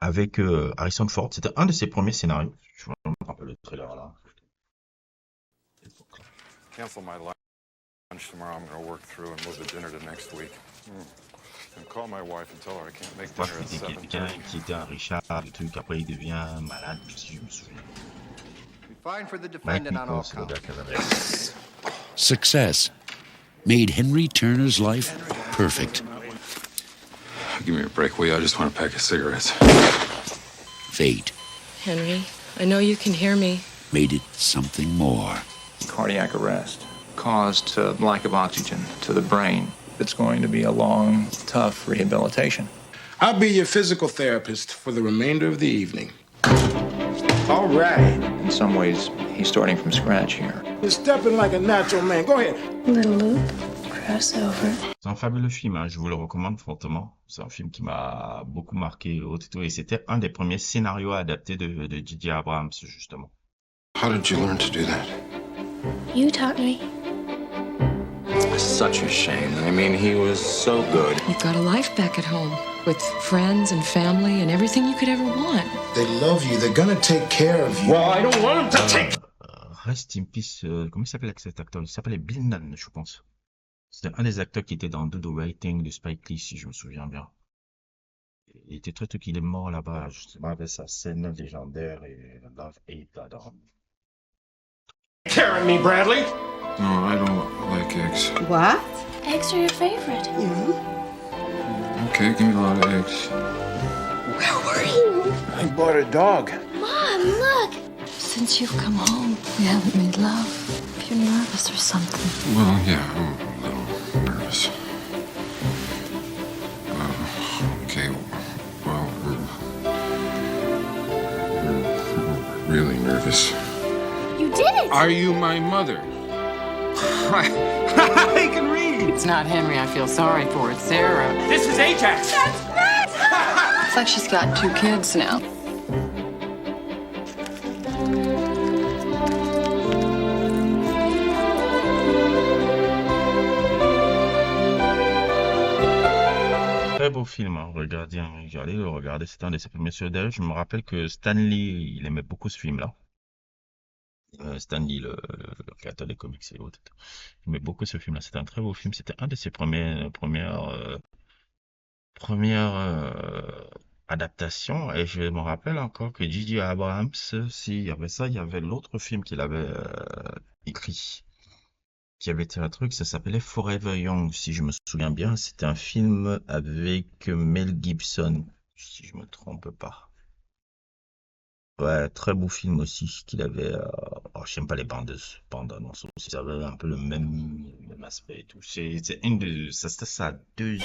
avec Harrison Ford. C'était un de ses premiers scénarios. Je me rappelle le trailer là. Cancel my lunch tomorrow. I'm going to work through and move the dinner to next week. And call my wife and tell her I can't make Moi, dinner at c'était quelqu'un 7:30. qui était un Richard, le truc. Après, il devient malade, si je me souviens. Fine for the Mike defendant on all Nichols, le gars counts. qui avait. Success made Henry Turner's life perfect. Give me a break, will you? I just want a pack of cigarettes. Fate Henry, I know you can hear me. made it something more. Cardiac arrest caused lack of oxygen to the brain. It's going to be a long, tough rehabilitation. I'll be your physical therapist for the remainder of the evening. All right. In some ways, he's starting from scratch here. You're stepping like a natural man. Go ahead. Little loop, crossover. C'est un fabuleux film, hein, je vous le recommande fortement. C'est un film qui m'a beaucoup marqué et c'était un des premiers scénarios adaptés de J.J. Abrams, justement. How did you learn to do that? You taught me. Such a shame. I mean, he was so good. You've got a life back at home with friends and family and everything you could ever want. They love you. They're gonna take care of you. Well, I don't want them to take. Rest in peace, comment il s'appelait cet acteur? Il s'appelait Bill Nunn, je pense. C'était un des acteurs qui était dans Do the Right Thing de Spike Lee, si je me souviens bien. Il était très tôt qu'il est mort là-bas, justement, avec sa scène légendaire et Love Hate là-dedans. Carrying me, Bradley. No, I don't like eggs. What? Eggs are your favorite. Okay, give me a lot of eggs. Where were you? I bought a dog. Mom, look. Since you've come home, we haven't made love. If you're nervous or something. Well, yeah, I'm a little nervous. Okay, well, we're really nervous. You did it! Are you my mother? I can read. It's not Henry I feel sorry for, it's Sarah. This is Ajax. It's like she's got 2 kids now. Très beau film, hein. Regardez le regarder, c'est un de ses premiers sur d'ailleurs, je me rappelle que Stanley, il aimait beaucoup ce film-là. Stanley, le créateur des comics et autres. Il aimait beaucoup ce film-là. C'était un très beau film. C'était un de ses premières adaptations. Et je me rappelle encore que J.J. Abrams, s'il y avait ça, il y avait l'autre film qu'il avait écrit, qui avait été un truc, ça s'appelait Forever Young, si je me souviens bien. C'était un film avec Mel Gibson, si je me trompe pas. Ouais, très beau film aussi qu'il avait. Oh, j'aime pas les bandes annonces aussi. Ça avait un peu le même aspect et tout. C'est une de. Ça, c'était ça. Deux.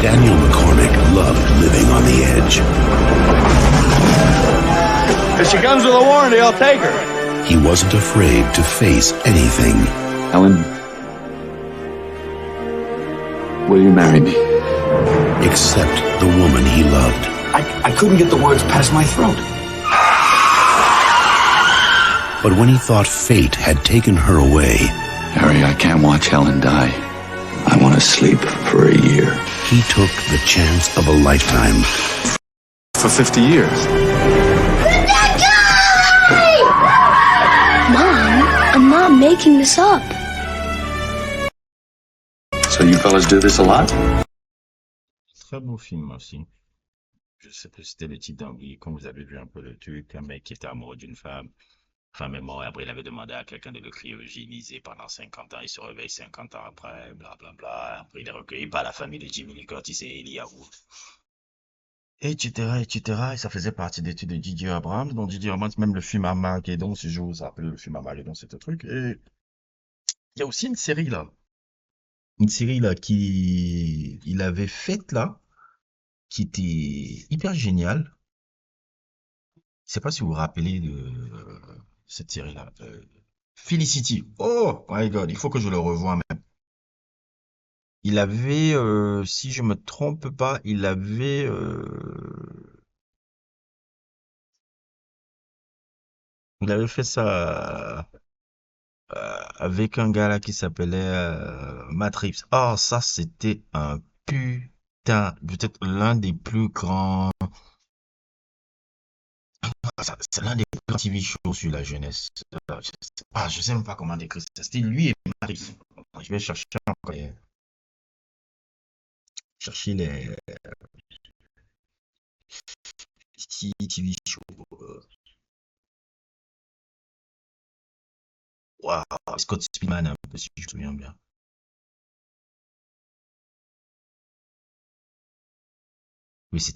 Daniel McCormick loved living on the edge. If she comes with a warranty, I'll take her. He wasn't afraid to face anything. Helen, will you marry me? Except the woman he loved. I couldn't get the words past my throat. But when he thought fate had taken her away, Harry, I can't watch Helen die. I want to sleep for a year. he took the chance of a lifetime. For 50 years. Mom, I'm not making this up. So you fellas do this a lot? Très beau film aussi. Je sais plus si c'était le titre d'anglais, quand vous avez vu un peu le truc, un mec qui était amoureux d'une femme. Femme est morte, après il avait demandé à quelqu'un de le cryogéniser pendant 50 ans, il se réveille 50 ans après, blablabla. Après il est recueilli par la famille de Jimmy Lee Curtis et Elijah Wood. Etc., etc. Et ça faisait partie des études de J.J. Abrams, dont J.J. Abrams, même le film Armageddon, si je vous rappelle le film Armageddon, c'est un truc. Et il y a aussi une série là. Une série là il avait faite là, qui était hyper géniale. Je sais pas si vous vous rappelez de cette série-là. Felicity. Oh my God, il faut que je le revoie même. Il avait, si je me trompe pas, il avait fait ça avec un gars là qui s'appelait Matt Reeves. Oh, ça c'était un putain peut-être l'un des plus grands, c'est l'un des plus grands TV shows sur la jeunesse. Je sais même pas comment décrire ça. C'était lui et Marie. Je vais chercher les TV shows. Wow, Scott Speedman un peu, si je me souviens bien. Oui, c'était